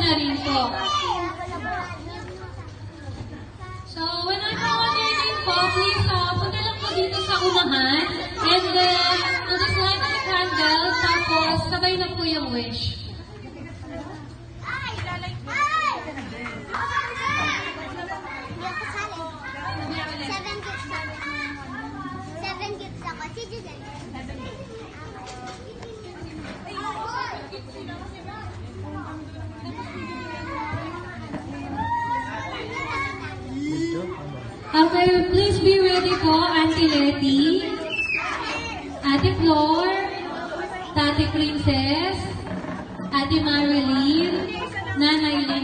na rin po. So, when I call on your name po, please punta lang po dito sa unahan. And then, we'll just light the candle. Tapos, sabay na po yung wish. Okay, please be ready po, Auntie Letty, Ate Flor, Tati Princess, Ate Marilyn, Nanay Lynn.